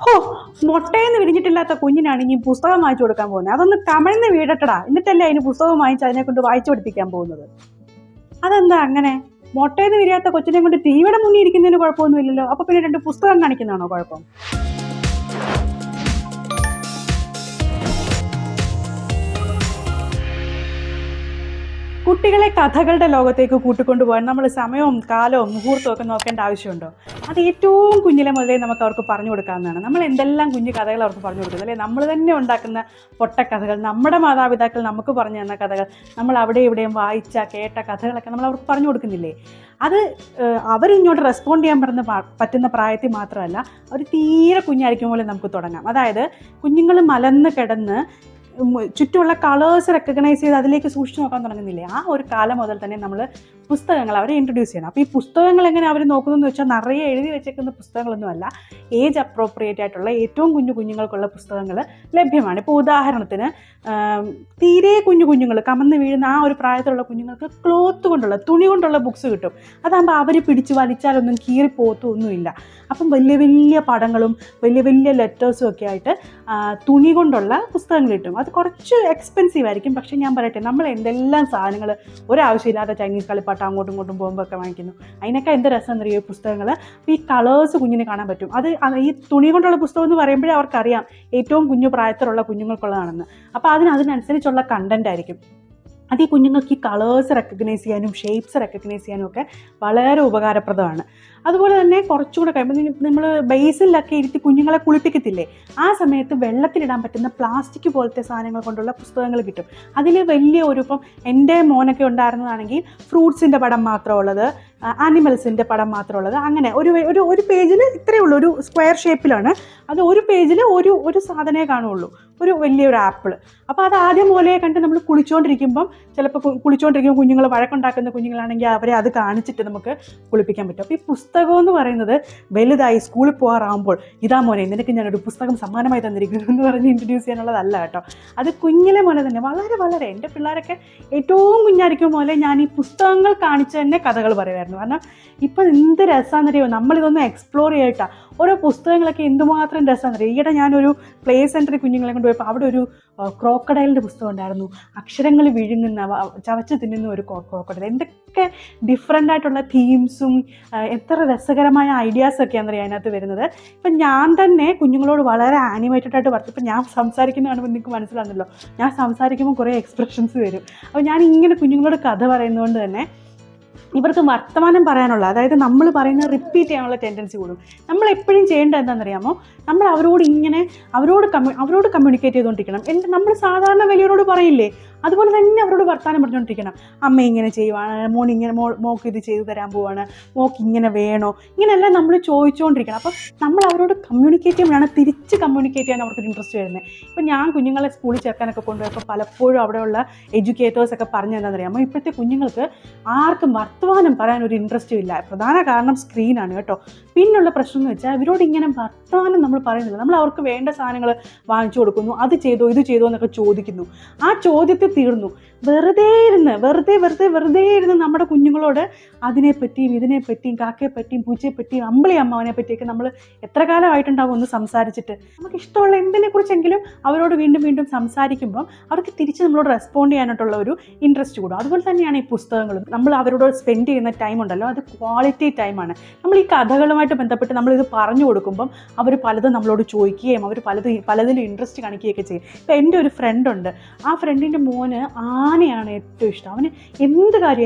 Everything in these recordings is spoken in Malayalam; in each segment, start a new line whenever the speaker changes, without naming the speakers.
ഹോ, മുട്ടയെന്ന് വിരിഞ്ഞിട്ടില്ലാത്ത കുഞ്ഞിനാണ് ഇനി പുസ്തകം വാങ്ങിച്ചു കൊടുക്കാൻ പോകുന്നത്. അതൊന്ന് കമിഴ്ന്ന് വീഴട്ടടാ, എന്നിട്ടല്ലേ അതിന് പുസ്തകം വാങ്ങിച്ച് അതിനെ കൊണ്ട് വായിച്ചു പഠിപ്പിക്കാൻ പോകുന്നത്. അതെന്താ അങ്ങനെ? മുട്ടയെന്ന് വിരിയാത്ത കൊച്ചിനെ കൊണ്ട് ടിവിയുടെ മുന്നിൽ ഇരിക്കുന്നതിന് കുഴപ്പമൊന്നുമില്ലല്ലോ. അപ്പൊ പിന്നെ രണ്ട് പുസ്തകം കാണിക്കുന്നതാണോ കുഴപ്പം? കുട്ടികളെ കഥകളുടെ ലോകത്തേക്ക് കൂട്ടിക്കൊണ്ടുപോകാൻ നമ്മൾ സമയവും കാലവും മുഹൂർത്തവും ഒക്കെ നോക്കേണ്ട ആവശ്യമുണ്ടോ? അത് ഏറ്റവും കുഞ്ഞിലെ മുതലേ നമുക്ക് അവർക്ക് പറഞ്ഞു കൊടുക്കാവുന്നതാണ്. നമ്മൾ എന്തെല്ലാം കുഞ്ഞു കഥകൾ അവർക്ക് പറഞ്ഞു കൊടുക്കുന്നത് അല്ലേ? നമ്മൾ തന്നെ ഉണ്ടാക്കുന്ന പൊട്ടക്കഥകൾ, നമ്മുടെ മാതാപിതാക്കൾ നമുക്ക് പറഞ്ഞു തന്ന കഥകൾ, നമ്മൾ അവിടെ ഇവിടെയും വായിച്ച കേട്ട കഥകളൊക്കെ നമ്മൾ അവർക്ക് പറഞ്ഞു കൊടുക്കുന്നില്ലേ? അത് അവരിങ്ങോട്ട് റെസ്പോണ്ട് ചെയ്യാൻ പറ്റുന്ന പ്രായത്തിൽ മാത്രമല്ല, അവർ തീരെ കുഞ്ഞായിരിക്കും പോലെ നമുക്ക് തുടങ്ങാം. അതായത് കുഞ്ഞുങ്ങൾ മലന്ന് കിടന്ന് ചുറ്റുമുള്ള കളേഴ്സ് റെക്കഗ്നൈസ് ചെയ്ത് അതിലേക്ക് സൂക്ഷിച്ച് നോക്കാൻ തുടങ്ങുന്നില്ലേ? ആ ഒരു കാലം മുതൽ തന്നെ നമ്മൾ പുസ്തകങ്ങൾ അവരെ ഇൻട്രൊഡ്യൂസ് ചെയ്യണം. അപ്പോൾ ഈ പുസ്തകങ്ങൾ എങ്ങനെ അവർ നോക്കുന്നതെന്ന് വെച്ചാൽ നിറയെ എഴുതി വെച്ചേക്കുന്ന പുസ്തകങ്ങളൊന്നുമല്ല, ഏജ് അപ്രോപ്രിയേറ്റ് ആയിട്ടുള്ള ഏറ്റവും കുഞ്ഞുങ്ങൾക്കുള്ള പുസ്തകങ്ങൾ ലഭ്യമാണ്. ഇപ്പോൾ ഉദാഹരണത്തിന് തീരെ കുഞ്ഞുങ്ങൾ കമന്ന് വീഴുന്ന ആ ഒരു പ്രായത്തിലുള്ള കുഞ്ഞുങ്ങൾക്ക് ക്ലോത്ത് കൊണ്ടുള്ള, തുണി കൊണ്ടുള്ള ബുക്സ് കിട്ടും. അതാകുമ്പോൾ അവർ പിടിച്ച് വലിച്ചാലൊന്നും കീറിപ്പോത്തൊന്നുമില്ല. അപ്പം വലിയ വലിയ പടങ്ങളും വലിയ വലിയ ലെറ്റേഴ്സും ഒക്കെ ആയിട്ട് തുണി കൊണ്ടുള്ള പുസ്തകങ്ങൾ കിട്ടും. അത് കുറച്ച് എക്സ്പെൻസീവ് ആയിരിക്കും. പക്ഷേ ഞാൻ പറയട്ടെ, നമ്മൾ എന്തെല്ലാം സാധനങ്ങൾ ഒരാവശ്യമില്ലാത്ത ചൈനീസ് കളിപ്പാട്ടം അങ്ങോട്ടും ഇങ്ങോട്ടും പോകുമ്പോൾ ഒക്കെ വാങ്ങിക്കുന്നു. അതിനൊക്കെ എന്ത് രസം എന്നറിയോ പുസ്തകങ്ങൾ. അപ്പോൾ ഈ കളേഴ്സ് കുഞ്ഞിന് കാണാൻ പറ്റും. അത് ഈ തുണി കൊണ്ടുള്ള പുസ്തകം എന്ന് പറയുമ്പോഴേ അവർക്കറിയാം ഏറ്റവും കുഞ്ഞു പ്രായത്തിലുള്ള കുഞ്ഞുങ്ങൾക്കുള്ളതാണെന്ന്. അപ്പോൾ അതിനനുസരിച്ചുള്ള കണ്ടന്റ് ആയിരിക്കും. അത് ഈ കുഞ്ഞുങ്ങൾക്ക് ഈ കളേഴ്സ് റെക്കഗ്നൈസ് ചെയ്യാനും ഷേപ്സ് റെക്കഗ്നൈസ് ചെയ്യാനും ഒക്കെ വളരെ ഉപകാരപ്രദമാണ്. അതുപോലെ തന്നെ കുറച്ചുകൂടെ കഴിയുമ്പോൾ നമ്മൾ ബേസിലൊക്കെ ഇരുത്തി കുഞ്ഞുങ്ങളെ കുളിപ്പിക്കത്തില്ലേ, ആ സമയത്ത് വെള്ളത്തിലിടാൻ പറ്റുന്ന പ്ലാസ്റ്റിക് പോലത്തെ സാധനങ്ങൾ കൊണ്ടുള്ള പുസ്തകങ്ങൾ കിട്ടും. അതിൽ വലിയ ഇപ്പം എൻ്റെ മോനൊക്കെ ഉണ്ടായിരുന്നതാണെങ്കിൽ ഫ്രൂട്ട്സിൻ്റെ പടം മാത്രമുള്ളത്, ആനിമൽസിൻ്റെ പടം മാത്രമുള്ളത്, അങ്ങനെ ഒരു പേജിൽ ഇത്രയേ ഉള്ളൂ, ഒരു സ്ക്വയർ ഷേപ്പിലാണ്. അത് ഒരു പേജിൽ ഒരു സാധനമേ കാണുള്ളൂ, ഒരു വലിയൊരു ആപ്പിൾ. അപ്പോൾ അത് ആദ്യം പോലെ കണ്ട് നമ്മൾ കുളിച്ചുകൊണ്ടിരിക്കുമ്പം ചിലപ്പോൾ കുഞ്ഞുങ്ങൾ വഴക്കുണ്ടാക്കുന്ന കുഞ്ഞുങ്ങളാണെങ്കിൽ അവരെ അത് കാണിച്ചിട്ട് നമുക്ക് കുളിപ്പിക്കാൻ പറ്റും. അപ്പോൾ ഈ പുസ്തകം എന്ന് പറയുന്നത് വലുതായി സ്കൂളിൽ പോകാറാകുമ്പോൾ ഇതാ മോനെ നിനക്ക് ഞാനൊരു പുസ്തകം സമ്മാനമായി തന്നിരിക്കുന്നു എന്ന് പറഞ്ഞ് ഇൻട്രൊഡ്യൂസ് ചെയ്യാനുള്ളതല്ല കേട്ടോ. അത് കുഞ്ഞിലെ മോനെ തന്നെ വളരെ എൻ്റെ പിള്ളേരൊക്കെ ഏറ്റവും കുഞ്ഞായിരിക്കും പോലെ ഞാൻ ഈ പുസ്തകങ്ങൾ കാണിച്ച് തന്നെ കഥകൾ പറയുമായിരുന്നു. കാരണം ഇപ്പം എന്ത് രസമാണെന്നറിയോ, നമ്മളിതൊന്നും എക്സ്പ്ലോർ ചെയ്തിട്ടാണ്. ഓരോ പുസ്തകങ്ങളൊക്കെ എന്തുമാത്രം രസമാണെന്നറിയോ. ഈയിടെ ഞാനൊരു പ്ലേ സെൻറ്ററിൽ കുഞ്ഞുങ്ങളെ കൊണ്ട് പോയപ്പോൾ അവിടെ ഒരു ക്രോക്കഡൈലിൻ്റെ പുസ്തകം ഉണ്ടായിരുന്നു. അക്ഷരങ്ങൾ വിഴുങ്ങുന്ന, ചവച്ച് തിന്നുന്ന ഒരു ക്രോക്കഡൈൽ. എന്തൊക്കെ ഡിഫറെൻ്റ് ആയിട്ടുള്ള തീംസും എത്ര രസകരമായ ഐഡിയാസൊക്കെയാണെന്ന് അറിയാം അതിനകത്ത് വരുന്നത്. ഇപ്പം ഞാൻ തന്നെ കുഞ്ഞുങ്ങളോട് വളരെ ആനിമേറ്റഡ് ആയിട്ട് പറഞ്ഞു. ഇപ്പം ഞാൻ സംസാരിക്കുന്ന കാണുമ്പോൾ നിങ്ങൾക്ക് മനസ്സിലാകുന്നല്ലോ, ഞാൻ സംസാരിക്കുമ്പോൾ കുറേ എക്സ്പ്രഷൻസ് വരും. അപ്പോൾ ഞാൻ ഇങ്ങനെ കുഞ്ഞുങ്ങളോട് കഥ പറയുന്നതുകൊണ്ട് തന്നെ ഇവർക്ക് വർത്തമാനം പറയാനുള്ള, അതായത് നമ്മൾ പറയുന്നത് റിപ്പീറ്റ് ചെയ്യാനുള്ള ടെൻഡൻസി കൂടും. നമ്മൾ എപ്പോഴും ചെയ്യേണ്ടത് എന്താണെന്നറിയാമോ, നമ്മൾ അവരോട് കമ്മ്യൂണിക്കേറ്റ് ചെയ്തുകൊണ്ടിരിക്കണം. നമ്മൾ സാധാരണ വലിയവരോട് പറയില്ലേ, അതുപോലെ തന്നെ അവരോട് വർത്തമാനം പറഞ്ഞുകൊണ്ടിരിക്കണം. അമ്മ ഇങ്ങനെ ചെയ്യുവാണ്, മോക്ക് ഇത് ചെയ്തു തരാൻ പോവാണ്, മോക്ക് ഇങ്ങനെ വേണോ, ഇങ്ങനെയെല്ലാം നമ്മൾ ചോദിച്ചുകൊണ്ടിരിക്കണം. അപ്പം നമ്മൾ അവരോട് കമ്മ്യൂണിക്കേറ്റ് ചെയ്യുമ്പോഴാണ് തിരിച്ച് കമ്മ്യൂണിക്കേറ്റ് ചെയ്യാൻ അവർക്കൊരു ഇൻട്രസ്റ്റ് വരുന്നത്. ഇപ്പം ഞാൻ കുഞ്ഞുങ്ങളെ സ്കൂളിൽ ചേർക്കാനൊക്കെ കൊണ്ടുപോയപ്പോൾ പലപ്പോഴും അവിടെയുള്ള എഡ്യൂക്കേറ്റേഴ്സൊക്കെ പറഞ്ഞു എന്താണെന്നറിയാമോ, ഇപ്പോഴത്തെ കുഞ്ഞുങ്ങൾക്ക് ആർക്കും വർത്തമാനം പറയാൻ ഒരു ഇൻട്രസ്റ്റും ഇല്ല. പ്രധാന കാരണം സ്ക്രീനാണ് കേട്ടോ. പിന്നുള്ള പ്രശ്നം എന്ന് വെച്ചാൽ ഇവരോട് ഇങ്ങനെ വർത്തമാനം നമ്മൾ പറയുന്നില്ല. നമ്മൾ അവർക്ക് വേണ്ട സാധനങ്ങൾ വാങ്ങിച്ചു കൊടുക്കുന്നു, അത് ചെയ്തോ ഇത് ചെയ്തോ എന്നൊക്കെ ചോദിക്കുന്നു. ആ ചോദ്യത്തിൽ തീർന്നു. വെറുതെ ഇരുന്ന് നമ്മുടെ കുഞ്ഞുങ്ങളോട് അതിനെപ്പറ്റിയും ഇതിനെപ്പറ്റിയും കാക്കയെപ്പറ്റിയും പൂച്ചയെപ്പറ്റിയും അമ്പിളി അമ്മാവനെ പറ്റിയൊക്കെ നമ്മൾ എത്ര കാലമായിട്ടുണ്ടാവും ഒന്ന് സംസാരിച്ചിട്ട്. നമുക്ക് ഇഷ്ടമുള്ള എന്തിനെക്കുറിച്ചെങ്കിലും അവരോട് വീണ്ടും സംസാരിക്കുമ്പം അവർക്ക് തിരിച്ച് നമ്മളോട് റെസ്പോണ്ട് ചെയ്യാനായിട്ടുള്ള ഒരു ഇൻട്രസ്റ്റ് കൂടും. അതുപോലെ തന്നെയാണ് ഈ പുസ്തകങ്ങളും. നമ്മൾ അവരോട് സ്പെൻഡ് ചെയ്യുന്ന ടൈം ഉണ്ടല്ലോ, അത് ക്വാളിറ്റി ടൈമാണ്. നമ്മൾ ഈ കഥകളുമായിട്ട് ബന്ധപ്പെട്ട് നമ്മളിത് പറഞ്ഞു കൊടുക്കുമ്പം അവർ പലതും നമ്മളോട് ചോദിക്കുകയും അവർ പലതിലും ഇൻട്രസ്റ്റ് കാണിക്കുകയൊക്കെ ചെയ്യും. ഇപ്പം എൻ്റെ ഒരു ഫ്രണ്ടുണ്ട്, ആ ഫ്രണ്ടിൻ്റെ മോന് ആനയാണ് ഏറ്റവും ഇഷ്ടം. അവന് എന്ത്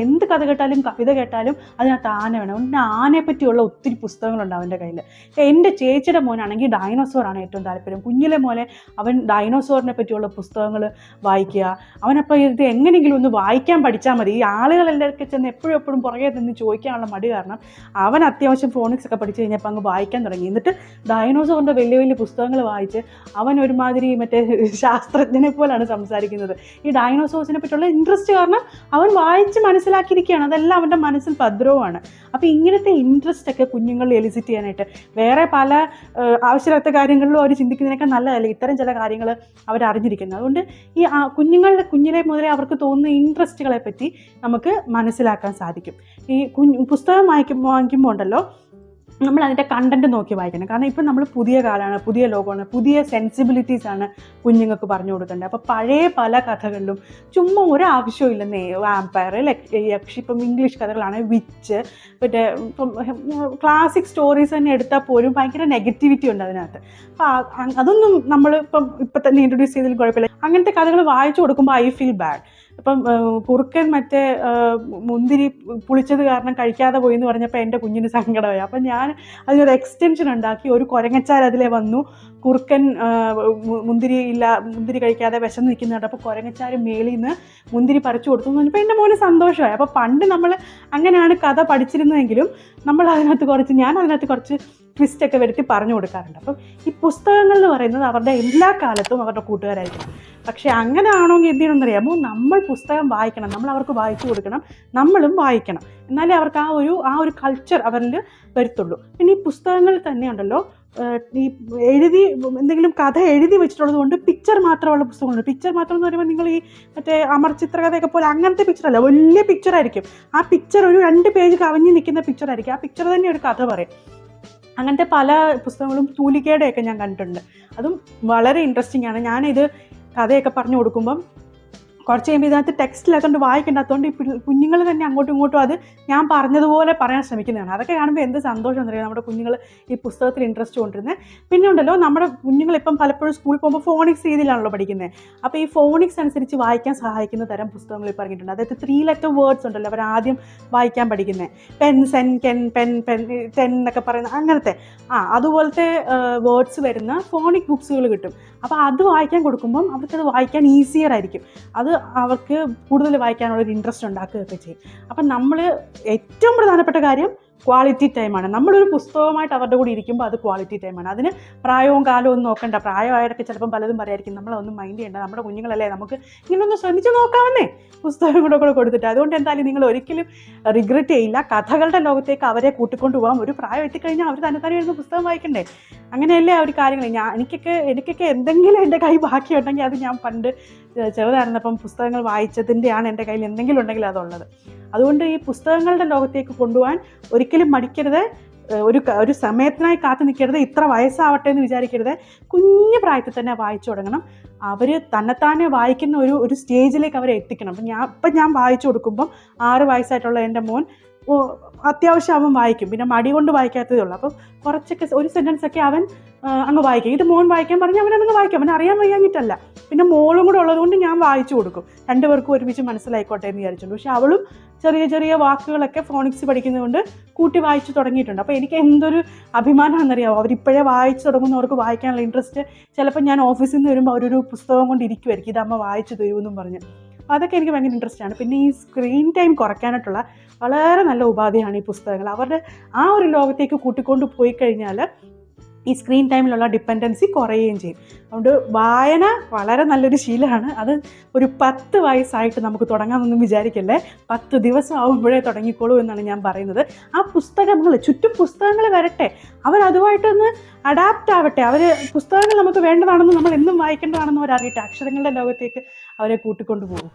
കഥ കേട്ടാലും കവിത കേട്ടാലും അതിനകത്ത് ആന വേണം. അവൻ്റെ ആനയെ പറ്റിയുള്ള ഒത്തിരി പുസ്തകങ്ങളുണ്ട് അവൻ്റെ കയ്യിൽ. എൻ്റെ ചേച്ചിയുടെ മോനാണെങ്കിൽ ഡൈനോസോറാണ് ഏറ്റവും താല്പര്യം. കുഞ്ഞിലെ മോനെ അവൻ ഡൈനോസോറിനെ പറ്റിയുള്ള പുസ്തകങ്ങൾ വായിക്കുക. അവനപ്പോൾ ഇത് എങ്ങനെയെങ്കിലും ഒന്ന് വായിക്കാൻ പഠിച്ചാൽ മതി. ഈ ആളുകളെല്ലാവരും ചെന്ന് എപ്പോഴും പുറകെ നിന്ന് ചോദിക്കാനുള്ള മടി കാരണം അവൻ അത്യാവശ്യം ഫോണിക്സ് ഒക്കെ പഠിച്ചു കഴിഞ്ഞപ്പോൾ അങ്ങ് വായിക്കാൻ തുടങ്ങി. എന്നിട്ട് ഡൈനോസോറിൻ്റെ വലിയ വലിയ പുസ്തകങ്ങൾ വായിച്ച് അവൻ ഒരുമാതിരി മറ്റേ ശാസ്ത്രജ്ഞനെ പോലാണ് സംസാരിക്കുന്നത്. ഈ ഡൈനോസോഴ്സിനെ പറ്റിയുള്ള ഇൻട്രസ്റ്റ് കാരണം അവൻ വായിച്ച് മനസ്സിലാക്കിയിരിക്കുകയാണ്. അതെല്ലാം അവൻ്റെ മനസ്സിൽ ഭദ്രവുമാണ്. അപ്പോൾ ഇങ്ങനത്തെ ഇൻട്രസ്റ്റ് ഒക്കെ കുഞ്ഞുങ്ങളിൽ എലിസിറ്റ് ചെയ്യാനായിട്ട് വേറെ പല ആവശ്യമില്ലാത്ത കാര്യങ്ങളിലും അവർ ചിന്തിക്കുന്നതിനേക്കാൾ നല്ലതല്ലേ ഇത്തരം ചില കാര്യങ്ങൾ അവർ അറിഞ്ഞിരിക്കുന്നത്. അതുകൊണ്ട് ഈ കുഞ്ഞിലെ മുതലേ അവർക്ക് തോന്നുന്ന ഇൻട്രസ്റ്റുകളെ പറ്റി നമുക്ക് മനസ്സിലാക്കാൻ സാധിക്കും. ഈ പുസ്തകം വാങ്ങിക്കുമ്പോൾ ഉണ്ടല്ലോ, നമ്മൾ അതിൻ്റെ കണ്ടൻറ്റ് നോക്കി വായിക്കണം. കാരണം ഇപ്പം നമ്മൾ പുതിയ കാലമാണ്, പുതിയ ലോകമാണ്, പുതിയ സെൻസിബിലിറ്റീസാണ് കുഞ്ഞുങ്ങൾക്ക് പറഞ്ഞു കൊടുക്കേണ്ടത്. അപ്പോൾ പഴയ പല കഥകളിലും ചുമ്മാ ഒരാവശ്യവും ഇല്ലെന്നേ, വാമ്പയർ, യക്ഷി, ഇപ്പം ഇംഗ്ലീഷ് കഥകളാണ്, വിച്ച്, പിന്നെ ഇപ്പം ക്ലാസിക് സ്റ്റോറീസ് തന്നെ എടുത്താൽ പോലും ഭയങ്കര നെഗറ്റിവിറ്റി ഉണ്ട് അതിനകത്ത്. അപ്പോൾ അതൊന്നും നമ്മൾ ഇപ്പം തന്നെ ഇൻട്രൊഡ്യൂസ് ചെയ്തതിൽ കുഴപ്പമില്ല. അങ്ങനത്തെ കഥകൾ വായിച്ചു കൊടുക്കുമ്പോൾ ഐ ഫീൽ ബാഡ്. ഇപ്പം കുറുക്കൻ മറ്റേ മുന്തിരി പുളിച്ചത് കാരണം കഴിക്കാതെ പോയി എന്ന് പറഞ്ഞപ്പോൾ എൻ്റെ കുഞ്ഞിന് സങ്കടമായി. അപ്പം ഞാൻ അതിനൊരു എക്സ്റ്റൻഷൻ ഉണ്ടാക്കി, ഒരു കുരങ്ങച്ചാൽ അതിലെ വന്നു, കുറുക്കൻ മുന്തിരി കഴിക്കാതെ വിശന്ന് നിൽക്കുന്നുണ്ട്. അപ്പോൾ കുരങ്ങച്ചാൽ മേളിൽ നിന്ന് മുന്തിരി പറിച്ചു കൊടുത്തു എന്ന് പറഞ്ഞപ്പോൾ എൻ്റെ മോന് സന്തോഷമായി. അപ്പോൾ പണ്ട് നമ്മൾ അങ്ങനെയാണ് കഥ പഠിച്ചിരുന്നതെങ്കിലും ഞാൻ അതിനകത്ത് കുറച്ച് ട്വിസ്റ്റൊക്കെ വരുത്തി പറഞ്ഞു കൊടുക്കാറുണ്ട്. അപ്പം ഈ പുസ്തകങ്ങൾ എന്ന് പറയുന്നത് അവരുടെ എല്ലാ കാലത്തും അവരുടെ കൂട്ടുകാരായിരിക്കും. പക്ഷേ അങ്ങനെ ആണെങ്കിൽ എന്ത് ചെയ്യണമെന്നറിയാമോ, നമ്മൾ പുസ്തകം വായിക്കണം, നമ്മൾ അവർക്ക് വായിച്ചു കൊടുക്കണം, നമ്മളും വായിക്കണം. എന്നാലേ അവർക്ക് ആ ഒരു കൾച്ചർ അവരിൽ വരുത്തുള്ളൂ. പിന്നെ ഈ പുസ്തകങ്ങൾ തന്നെയുണ്ടല്ലോ, ഈ എന്തെങ്കിലും കഥ എഴുതി വെച്ചിട്ടുള്ളത് കൊണ്ട് പിക്ചർ മാത്രമുള്ള പുസ്തകങ്ങളുണ്ട്. പിക്ചർ മാത്രം എന്ന് പറയുമ്പോൾ നിങ്ങൾ ഈ മറ്റേ അമർ ചിത്രകഥയൊക്കെ പോലെ അങ്ങനത്തെ പിക്ചറല്ല, വലിയ പിക്ചറായിരിക്കും. ആ പിക്ചർ ഒരു 2 പേജ് കവിഞ്ഞ് നിൽക്കുന്ന പിക്ചറായിരിക്കും. ആ പിക്ചർ തന്നെ ഒരു കഥ പറയും. അങ്ങനത്തെ പല പുസ്തകങ്ങളും തൂലികയുടെയൊക്കെ ഞാൻ കണ്ടിട്ടുണ്ട്. അതും വളരെ ഇൻട്രസ്റ്റിംഗ് ആണ്. ഞാനിത് കഥയൊക്കെ പറഞ്ഞു കൊടുക്കുമ്പം കുറച്ച് കഴിയുമ്പോൾ ഇതിനകത്ത് ടെക്സ്റ്റില്ലാത്തതുകൊണ്ട് വായിക്കേണ്ടാത്തതുകൊണ്ട് ഈ കുഞ്ഞുങ്ങൾ തന്നെ അങ്ങോട്ടും ഇങ്ങോട്ടും അത് ഞാൻ പറഞ്ഞതുപോലെ പറയാൻ ശ്രമിക്കുന്നതാണ്. അതൊക്കെ കാണുമ്പോൾ എന്ത് സന്തോഷം എന്നറിയാം, നമ്മുടെ കുഞ്ഞുങ്ങൾ ഈ പുസ്തകത്തിൽ ഇൻട്രസ്റ്റ് കൊണ്ടിരുന്നത്. പിന്നെ ഉണ്ടല്ലോ, നമ്മുടെ കുഞ്ഞുങ്ങളിപ്പം പലപ്പോഴും സ്കൂളിൽ പോകുമ്പോൾ ഫോണിക്സ് രീതിയിലാണല്ലോ പഠിക്കുന്നത്. അപ്പോൾ ഈ ഫോണിക്സ് അനുസരിച്ച് വായിക്കാൻ സഹായിക്കുന്ന തരം പുസ്തകങ്ങൾ ഇപ്പോൾ ഇറങ്ങിയിട്ടുണ്ട്. അതായത് 3 ലെറ്റർ വേർഡ്സ് ഉണ്ടല്ലോ, അവർ ആദ്യം വായിക്കാൻ പഠിക്കുന്നത്. Pen, sen, ken, pen, ten എന്നൊക്കെ പറയുന്ന അങ്ങനത്തെ അതുപോലത്തെ വേർഡ്സ് വരുന്ന ഫോണിക് ബുക്സുകൾ കിട്ടും. അപ്പോൾ അത് വായിക്കാൻ കൊടുക്കുമ്പം അവർക്കത് വായിക്കാൻ ഈസിയർ ആയിരിക്കും. അത് അവർക്ക് കൂടുതൽ വായിക്കാനുള്ളൊരു ഇൻട്രസ്റ്റ് ഉണ്ടാക്കുകയൊക്കെ ചെയ്യും. അപ്പം നമ്മൾ ഏറ്റവും പ്രധാനപ്പെട്ട കാര്യം ക്വാളിറ്റി ടൈമാണ്. നമ്മളൊരു പുസ്തകമായിട്ട് അവരുടെ കൂടി ഇരിക്കുമ്പോൾ അത് ക്വാളിറ്റി ടൈമാണ്. അതിന് പ്രായവും കാലവും ഒന്നും നോക്കണ്ട. പ്രായമായവരൊക്കെ ചിലപ്പം പലതും പറയായിരിക്കും, നമ്മളൊന്നും മൈൻഡ് ചെയ്യേണ്ട, നമ്മുടെ കുഞ്ഞുങ്ങളല്ലേ, നമുക്ക് ഇങ്ങനൊന്ന് ശ്രമിച്ച് നോക്കാമെന്നേ, പുസ്തകം കൂടെ കൊടുത്തിട്ട്. അതുകൊണ്ട് എന്തായാലും നിങ്ങൾ ഒരിക്കലും റിഗ്രറ്റ് ചെയ്യില്ല. കഥകളുടെ ലോകത്തേക്ക് അവരെ കൂട്ടിക്കൊണ്ട് പോകാം. ഒരു പ്രായം എത്തിക്കഴിഞ്ഞാൽ അവർ തന്നെ ഇരുന്ന് പുസ്തകം വായിക്കണ്ടേ? അങ്ങനെയല്ലേ ആ ഒരു കാര്യങ്ങൾ. എനിക്കൊക്കെ എന്തെങ്കിലും എൻ്റെ കൈ ബാക്കിയുണ്ടെങ്കിൽ അത് ഞാൻ പണ്ട് ചെറുതായിരുന്നപ്പം പുസ്തകങ്ങൾ വായിച്ചതിൻ്റെയാണ് എൻ്റെ കയ്യിൽ എന്തെങ്കിലും ഉണ്ടെങ്കിൽ അതുള്ളത്. അതുകൊണ്ട് ഈ പുസ്തകങ്ങളുടെ ലോകത്തേക്ക് കൊണ്ടുപോകാൻ ഒരിക്കലും മടിക്കരുത്. ഒരു സമയത്തിനായി കാത്തു നിൽക്കരുത്. ഇത്ര വയസ്സാവട്ടെ എന്ന് വിചാരിക്കരുത്. കുഞ്ഞു പ്രായത്തിൽ തന്നെ വായിച്ചു തുടങ്ങണം. അവർ തന്നെത്താനെ വായിക്കുന്ന ഒരു സ്റ്റേജിലേക്ക് അവരെ എത്തിക്കണം. അപ്പം ഞാൻ വായിച്ചു കൊടുക്കുമ്പം 6 വയസ്സായിട്ടുള്ള എൻ്റെ മോൻ അത്യാവശ്യം അവൻ വായിക്കും. പിന്നെ മടി കൊണ്ട് വായിക്കാത്തതേ ഉള്ളൂ. അപ്പം കുറച്ചൊക്കെ ഒരു സെൻറ്റൻസൊക്കെ അവൻ അങ്ങ് വായിക്കും. ഇത് മോൻ വായിക്കാൻ പറഞ്ഞാൽ അവനങ്ങ് വായിക്കും. അവൻ അറിയാൻ വയ്യാഞ്ഞിട്ടല്ല. പിന്നെ മോളും കൂടെ ഉള്ളതുകൊണ്ട് ഞാൻ വായിച്ചു കൊടുക്കും. 2 പേർക്കും ഒരുമിച്ച് മനസ്സിലായിക്കോട്ടെ എന്ന് വിചാരിച്ചിട്ടുണ്ട്. പക്ഷെ അവളും ചെറിയ ചെറിയ വാക്കുകളൊക്കെ ഫോണിക്സ് പഠിക്കുന്നതുകൊണ്ട് കൂട്ടി വായിച്ചു തുടങ്ങിയിട്ടുണ്ട്. അപ്പോൾ എനിക്ക് എന്തൊരു അഭിമാനമാണെന്നറിയാമോ, അവരിപ്പോഴേ വായിച്ചു തുടങ്ങുന്നവർക്ക് വായിക്കാനുള്ള ഇൻട്രസ്റ്റ്. ചിലപ്പോൾ ഞാൻ ഓഫീസിൽ നിന്ന് വരുമ്പോൾ അവരൊരു പുസ്തകം കൊണ്ട് ഇരിക്കുമായിരിക്കും, ഇത് അമ്മ വായിച്ചു തരുമെന്നും പറഞ്ഞ്. അപ്പോൾ അതൊക്കെ എനിക്ക് ഭയങ്കര ഇൻട്രസ്റ്റാണ്. പിന്നെ ഈ സ്ക്രീൻ ടൈം കുറയ്ക്കാനായിട്ടുള്ള വളരെ നല്ല ഉപാധിയാണ് ഈ പുസ്തകങ്ങൾ. അവരുടെ ആ ഒരു ലോകത്തേക്ക് കൂട്ടിക്കൊണ്ട് പോയി കഴിഞ്ഞാൽ ഈ സ്ക്രീൻ ടൈമിലുള്ള ഡിപ്പെൻഡൻസി കുറയുകയും ചെയ്യും. അതുകൊണ്ട് വായന വളരെ നല്ലൊരു ശീലമാണ്. അത് ഒരു 10 വയസ്സായിട്ട് നമുക്ക് തുടങ്ങാമെന്നൊന്നും വിചാരിക്കല്ലേ. 10 ദിവസം ആകുമ്പോഴേ തുടങ്ങിക്കോളൂ എന്നാണ് ഞാൻ പറയുന്നത്. ആ പുസ്തകങ്ങൾ ചുറ്റും പുസ്തകങ്ങൾ വരട്ടെ, അവരതുമായിട്ടൊന്ന് അഡാപ്റ്റ് ആവട്ടെ. പുസ്തകങ്ങൾ നമുക്ക് വേണ്ടതാണെന്ന്, നമ്മൾ എന്നും വായിക്കേണ്ടതാണെന്ന് അവരറിയട്ടെ. അക്ഷരങ്ങളുടെ ലോകത്തേക്ക് അവരെ കൂട്ടിക്കൊണ്ടു പോകും.